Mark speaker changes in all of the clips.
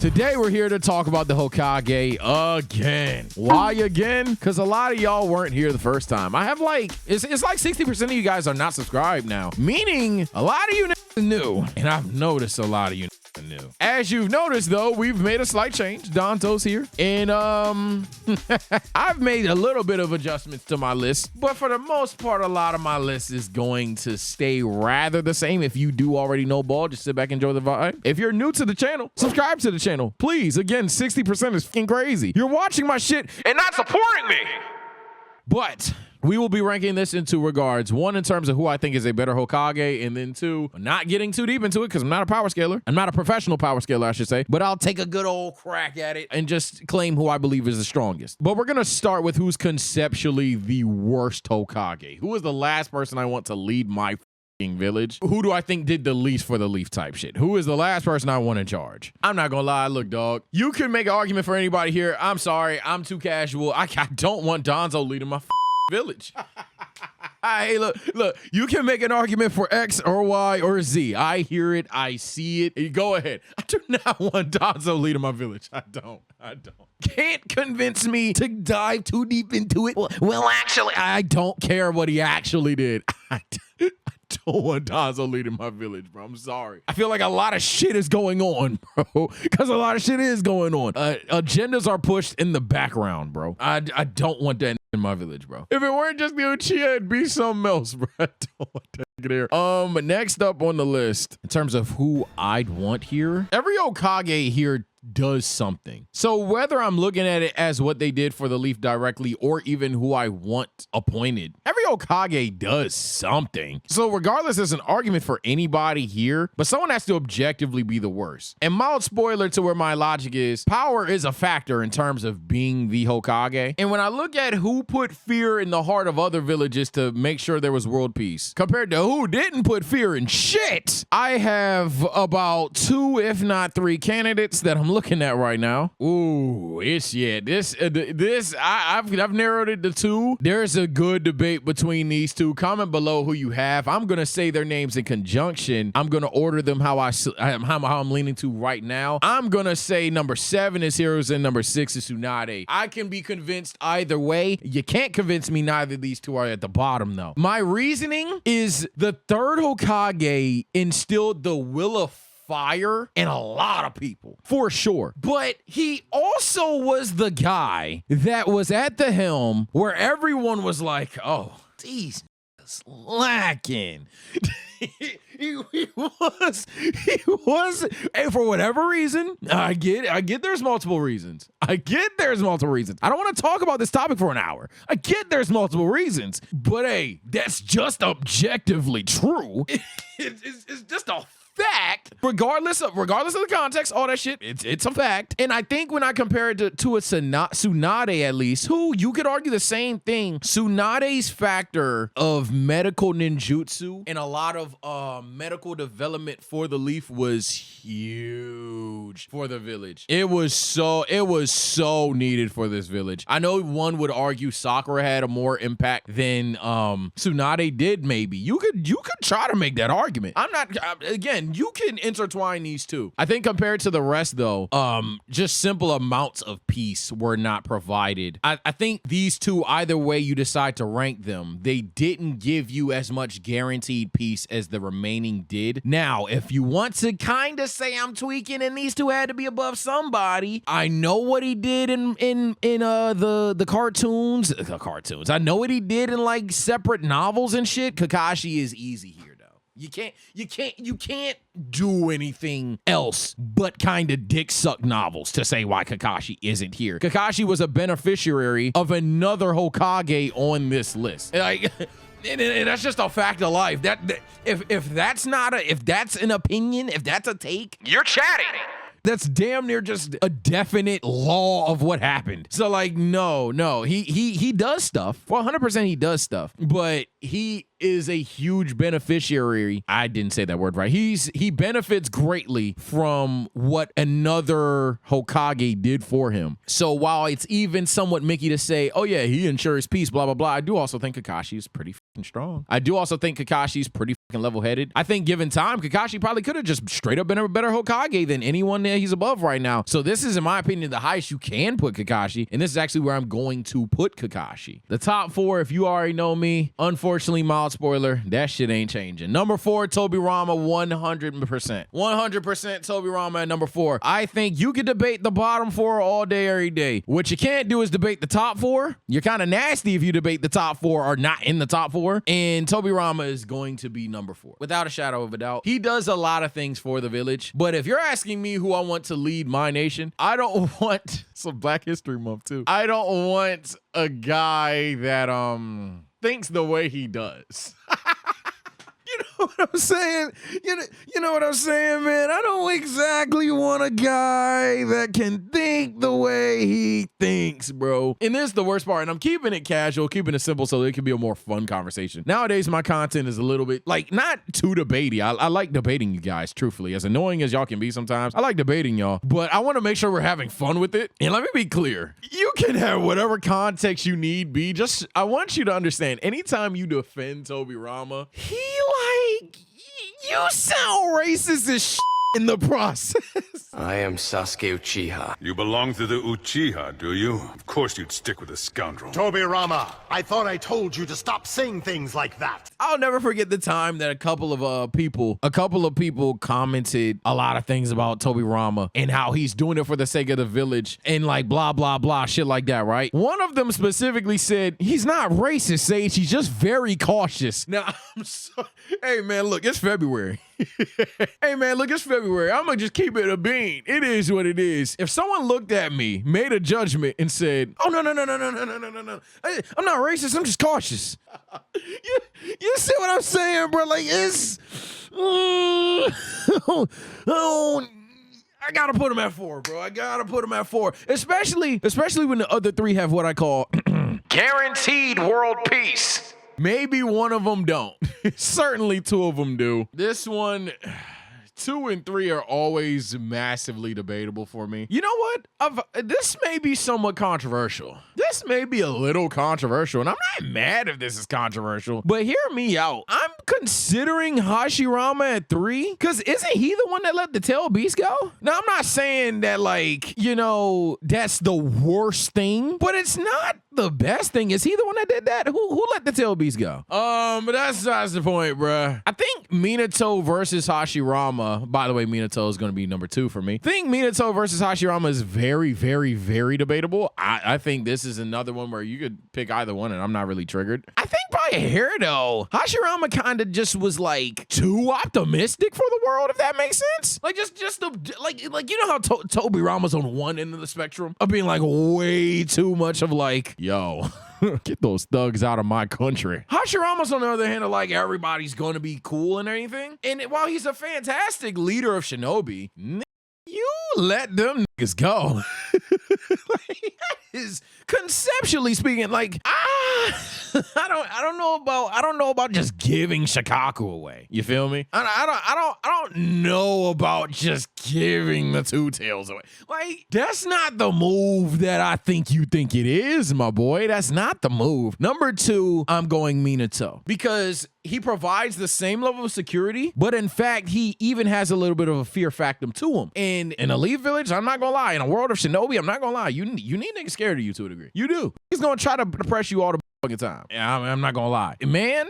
Speaker 1: Today we're here to talk about the Hokage again. Why again? Because a lot of y'all weren't here the first time. I have like, it's like 60% of you guys are not subscribed now, meaning a lot of you are new, and I've noticed a lot of you are new. As you've noticed though, we've made a slight change. Danto's here, and I've made a little bit of adjustments to my list, but for the most part, a lot of my list is going to stay rather the same. If you do already know ball, just sit back and enjoy the vibe. If you're new to the channel, subscribe to the channel, please. Again, 60% is fucking crazy. You're watching my shit and not supporting me. But we will be ranking this in two regards. One, in terms of who I think is a better Hokage, and then two, not getting too deep into it because I'm not a power scaler. I'm not a professional power scaler, I should say, but I'll take a good old crack at it and just claim who I believe is the strongest. But we're going to start with who's conceptually the worst Hokage. Who is the last person I want to lead my village? Who do I think did the least for the leaf type shit? Who is the last person I want in charge? I'm not gonna lie, look, dog, you can make an argument for anybody here. I'm sorry, I'm too casual. I don't want Donzo leading my village. Hey, look, you can make an argument for X or Y or Z. I hear it, I see it. Go ahead. I do not want Donzo leading my village. I don't. Can't convince me to dive too deep into it. Well, actually, I don't care what he actually did. I don't want Donzo leading my village, bro. I'm sorry. I feel like a lot of shit is going on, bro. Because a lot of shit is going on. Agendas are pushed in the background, bro. I don't want that in my village, bro. If it weren't just the Uchiha, it'd be something else, bro. I don't want that here. Next up on the list, in terms of who I'd want here, every Hokage here does something. So whether I'm looking at it as what they did for the leaf directly or even who I want appointed, every Hokage does something. So regardless, there's an argument for anybody here, but someone has to objectively be the worst. And mild spoiler to where my logic is, power is a factor in terms of being the Hokage. And when I look at who put fear in the heart of other villages to make sure there was world peace compared to who didn't put fear in shit, I have about 2, if not 3 candidates that I'm looking at right now. Ooh, I've narrowed it to 2. There's a good debate between these two. Comment below who you have. I'm gonna say their names in conjunction. I'm gonna order them how I'm leaning to right now. I'm gonna say number 7 is Hiruzen, number 6 is Tsunade. I can be convinced either way. You can't convince me neither of these two are at the bottom though. My reasoning is the third Hokage instilled the will of fire in a lot of people, for sure. But he also was the guy that was at the helm where everyone was like, oh, these niggas lacking. He was, and for whatever reason, I get there's multiple reasons. I don't want to talk about this topic for an hour. I get there's multiple reasons, but hey, that's just objectively true. It's just a fact, regardless of the context, all that shit, it's a fact. And I think when I compare it to a Tsunade, at least, who you could argue the same thing, Tsunade's factor of medical ninjutsu and a lot of medical development for the leaf was huge for the village. It was so needed for this village. I know one would argue Sakura had a more impact than Tsunade did. Maybe you could try to make that argument. Again, you can intertwine these two. I think compared to the rest though, just simple amounts of peace were not provided. I think these two, either way you decide to rank them, they didn't give you as much guaranteed peace as the remaining did. Now, if you want to kind of say I'm tweaking and these two had to be above somebody, I know what he did in the cartoons. I know what he did in like separate novels and shit. Kakashi is easy here. You can't do anything else but kind of dick suck novels to say why Kakashi isn't here. Kakashi was a beneficiary of another Hokage on this list. Like, and that's just a fact of life. If that's an opinion, if that's a take, you're chatting. That's damn near just a definite law of what happened. So like, no, he does stuff. 100% he does stuff, but he is a huge beneficiary. I didn't say that word right. He benefits greatly from what another Hokage did for him. So while it's even somewhat Mickey to say, oh yeah, he ensures peace, blah, blah, blah, I do also think Kakashi is pretty fucking strong. I do also think Kakashi's pretty fucking level-headed. I think given time, Kakashi probably could have just straight up been a better Hokage than anyone that he's above right now. So this is, in my opinion, the highest you can put Kakashi, and this is actually where I'm going to put Kakashi. The top 4, if you already know me, unfortunately, mild spoiler, that shit ain't changing. Number 4, Tobirama, 100%. 100% Tobirama at number 4. I think you could debate the bottom 4 all day, every day. What you can't do is debate the top 4. You're kind of nasty if you debate the top 4 or not in the top 4. And Tobirama is going to be number 4, without a shadow of a doubt. He does a lot of things for the village, but if you're asking me who I want to lead my nation, I don't want some Black History Month too. I don't want a guy that thinks the way he does. You know what I'm saying? You know what I'm saying, man? I don't exactly want a guy that can think the way he thinks, bro. And this is the worst part, and I'm keeping it casual, keeping it simple so it can be a more fun conversation. Nowadays, my content is a little bit, like, not too debatey. I like debating you guys, truthfully. As annoying as y'all can be sometimes, I like debating y'all. But I want to make sure we're having fun with it. And let me be clear. You can have whatever context you need be. Just, I want you to understand, anytime you defend Tobirama, you sound racist as shit in the process.
Speaker 2: I am Sasuke Uchiha.
Speaker 3: You belong to the Uchiha, do you? Of course you'd stick with a scoundrel.
Speaker 4: Tobirama, I thought I told you to stop saying things like that.
Speaker 1: I'll never forget the time that a couple of people commented a lot of things about Tobirama and how he's doing it for the sake of the village and like blah, blah, blah, shit like that, right? One of them specifically said, he's not racist, Sage. He's just very cautious. Now, I'm sorry. Hey, man, look, it's February. Hey, man, look, it's February. I'm going to just keep it a bean. It is what it is. If someone looked at me, made a judgment, and said, oh, no. I'm not racist. I'm just cautious. You see what I'm saying, bro? Like, it's... I gotta put him at 4, bro. I gotta put him at 4. Especially when the other 3 have what I call guaranteed world peace. Maybe one of them don't. Certainly 2 of them do. This one, 2 and 3 are always massively debatable for me. You know what? This may be somewhat controversial. This may be a little controversial, and I'm not mad if this is controversial, but hear me out. I'm considering Hashirama at 3, because isn't he the one that let the tail beast go? Now, I'm not saying that, like, you know, that's the worst thing, but it's not the best thing. Is he the one that did that? Who let the tail beast go? But that's the point, bruh. I think Minato versus Hashirama, by the way, Minato is going to be number 2 for me. I think Minato versus Hashirama is very, very, very debatable. I think this is another one where you could pick either one and I'm not really triggered. I think by here though, Hashirama kind of just was like too optimistic for the world, if that makes sense. Like like you know how Tobirama's on one end of the spectrum of being like way too much of like, yo, get those thugs out of my country. Hashirama's on the other hand of like everybody's going to be cool and everything. And while he's a fantastic leader of shinobi, you let them niggas go. Like, that is conceptually speaking, like, I don't know about just giving Shikaku away. You feel me? I don't know about just giving the 2 tails away. Like, that's not the move that I think you think it is, my boy. That's not the move. Number 2, I'm going Minato, because he provides the same level of security, but in fact, he even has a little bit of a fear factor to him. And in Elite Village, I'm not gonna lie, in a world of shinobi, I'm not gonna lie, you need niggas scared of you to a degree. You do. He's gonna try to depress you all the fucking time. Yeah, I'm not gonna lie. Man,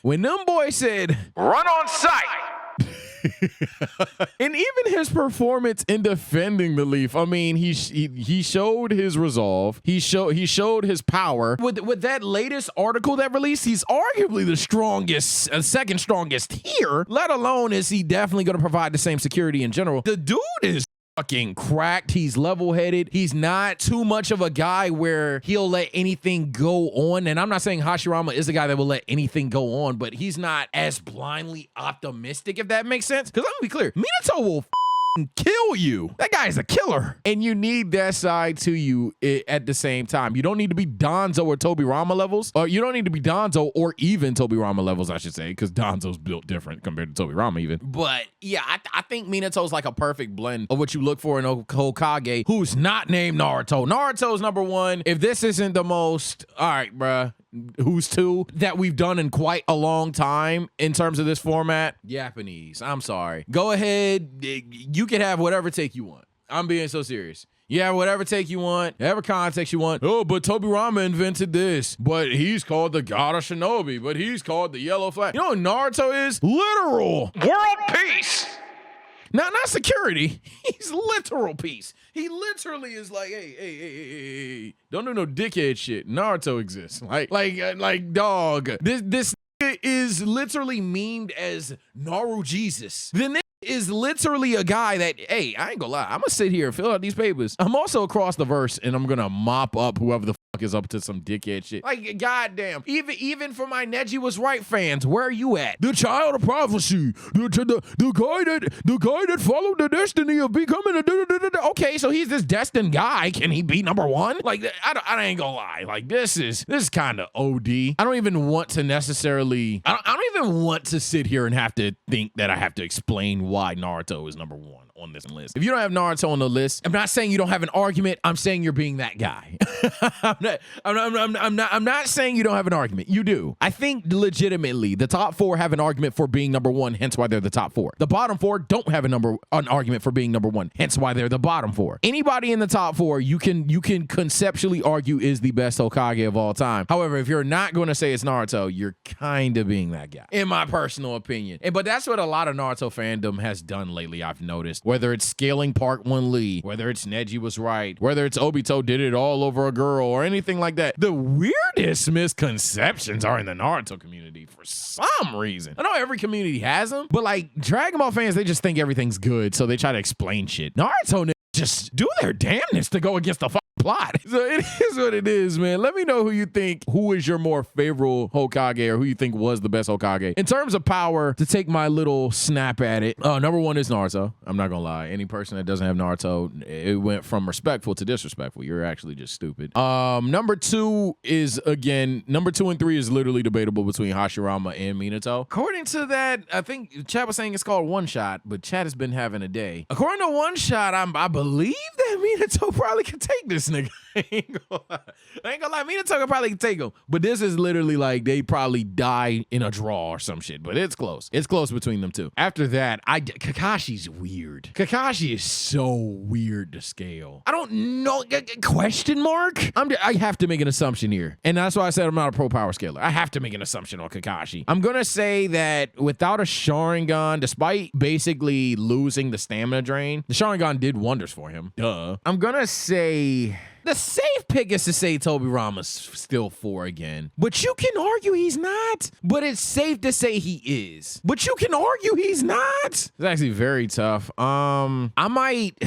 Speaker 1: when them boys said, run on sight, and even his performance in defending the leaf, I mean, he showed his resolve. He showed his power. With that latest article that released, he's arguably the strongest, second strongest here, let alone is he definitely going to provide the same security in general. The dude is fucking cracked. He's level-headed. He's not too much of a guy where he'll let anything go on. And I'm not saying Hashirama is a guy that will let anything go on, but he's not as blindly optimistic, if that makes sense. Because let me be clear, Minato will kill you. That guy's a killer. And you need that side to you at the same time. You don't need to be Danzo or Tobirama levels. Or you don't need to be Danzo or even Tobirama levels, I should say, because Danzo's built different compared to Tobirama even. But yeah, I think Minato's like a perfect blend of what you look for in a Hokage who's not named Naruto. Naruto's number one. If this isn't the most, all right, bruh, who's two that we've done in quite a long time in terms of this format? Japanese. I'm sorry. Go ahead. You can have whatever take you want. I'm being so serious. You have whatever take you want, whatever context you want. Oh, but Tobirama invented this. But he's called the God of Shinobi. But he's called the Yellow Flag. You know what Naruto is? Literal world peace. Not security. He's literal peace. He literally is like, hey, don't do no dickhead shit. Naruto exists. Like dog. This is literally memed as Naru Jesus. Then is literally a guy that, hey, I ain't gonna lie, I'm gonna sit here and fill out these papers. I'm also across the verse and I'm gonna mop up whoever the fuck is up to some dickhead shit. Like, goddamn. Even for my Neji was right fans, where are you at? The child of prophecy, the guy that followed the destiny of becoming a okay, so he's this destined guy. Can he be number one? Like, I ain't gonna lie. Like, this is kind of OD. I don't even want to necessarily. I don't even want to sit here and have to think that I have to explain why Naruto is number one on this list. If you don't have Naruto on the list, I'm not saying you don't have an argument. I'm saying you're being that guy. I'm not saying you don't have an argument. You do. I think legitimately the top four have an argument for being number one, hence why they're the top four. The bottom four don't have an argument for being number one, hence why they're the bottom four. Anybody in the top four, you can conceptually argue is the best Hokage of all time. However, if you're not going to say it's Naruto, you're kind of being that guy, in my personal opinion. But that's what a lot of Naruto fandom has done lately, I've noticed. Whether it's scaling Part 1 Lee, whether it's Neji was right, whether it's Obito did it all over a girl or anything like that. The weirdest misconceptions are in the Naruto community for some reason. I know every community has them, but like Dragon Ball fans, they just think everything's good, so they try to explain shit. Naruto just do their damnness to go against the plot. So it is what it is, man. Let me know who is your more favorite Hokage, or who you think was the best Hokage. In terms of power, to take my little snap at it, number one is Naruto. I'm not gonna lie. Any person that doesn't have Naruto, it went from respectful to disrespectful. You're actually just stupid. Number two and three is literally debatable between Hashirama and Minato. According to that, I think Chad was saying it's called One Shot, but Chad has been having a day. According to One Shot, I believe that Minato probably could take this nigga. I ain't gonna lie, Minato could probably take him. But this is literally like they probably die in a draw or some shit. But it's close. It's close between them two. After that, Kakashi's weird. Kakashi is so weird to scale. I don't know. Question mark? I have to make an assumption here. And that's why I said I'm not a pro power scaler. I have to make an assumption on Kakashi. I'm gonna say that without a Sharingan, despite basically losing the stamina drain, the Sharingan did wonders for him. Duh. I'm gonna say the safe pick is to say Tobirama's still 4 again. But you can argue he's not. But it's safe to say he is. But you can argue he's not. It's actually very tough. I might,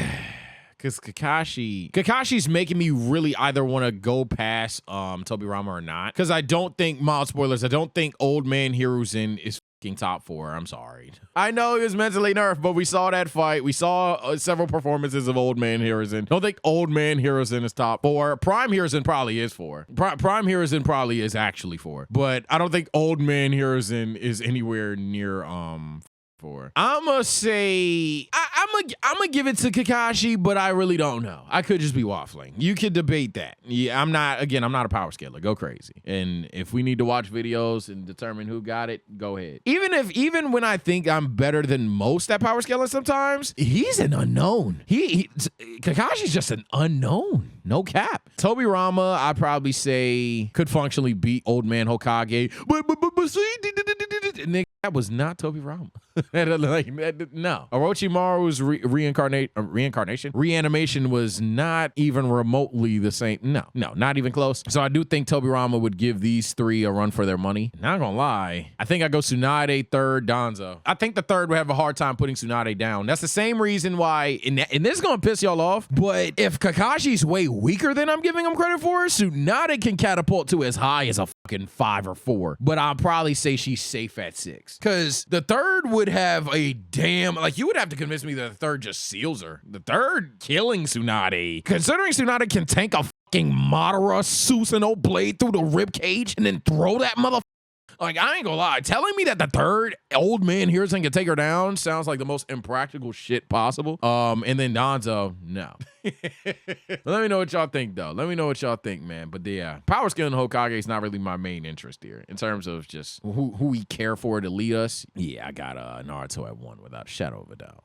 Speaker 1: because Kakashi's making me really either want to go past Tobirama or not. Because I don't think, mild spoilers, I don't think Old Man Hiruzen is top 4. I'm sorry. I know he was mentally nerfed, but we saw that fight. We saw several performances of Old Man Hiruzen. Don't think Old Man Hiruzen is top 4. Prime Hiruzen probably is 4. Prime Hiruzen probably is actually 4. But I don't think Old Man Hiruzen is anywhere near 4. I'ma say I'ma give it to Kakashi, but I really don't know. I could just be waffling. You could debate that. Yeah, I'm not a power scaler. Go crazy. And if we need to watch videos and determine who got it, go ahead. Even when I think I'm better than most at power scaling, sometimes he's an unknown. Kakashi's just an unknown. No cap. Tobirama, I'd probably say could functionally beat Old Man Hokage, but see, that was not Tobirama. No. Orochimaru's reanimation was not even remotely the same. No, not even close. So I do think Tobirama would give these 3 a run for their money. Not gonna lie, I think I go Tsunade 3rd, Danzo. I think the 3rd would have a hard time putting Tsunade down. That's the same reason why, and this is gonna piss y'all off, but if Kakashi's way weaker than I'm giving him credit for, Tsunade can catapult to as high as a fucking 5 or 4, but I'll probably say she's safe at 6. Because the third would have a damn, like, you would have to convince me that the third just seals her. The third killing Tsunade, considering Tsunade can tank a fucking Madara Susanoo blade through the rib cage and then throw that motherfucker. Like, I ain't gonna lie, telling me that the third old man Hiruzen can take her down sounds like the most impractical shit possible. And then Danzo, no. Let me know what y'all think, though. Let me know what y'all think, man. But yeah, power skill in Hokage is not really my main interest here. In terms of just who we care for to lead us, yeah, I got Naruto at 1 without a shadow of a doubt.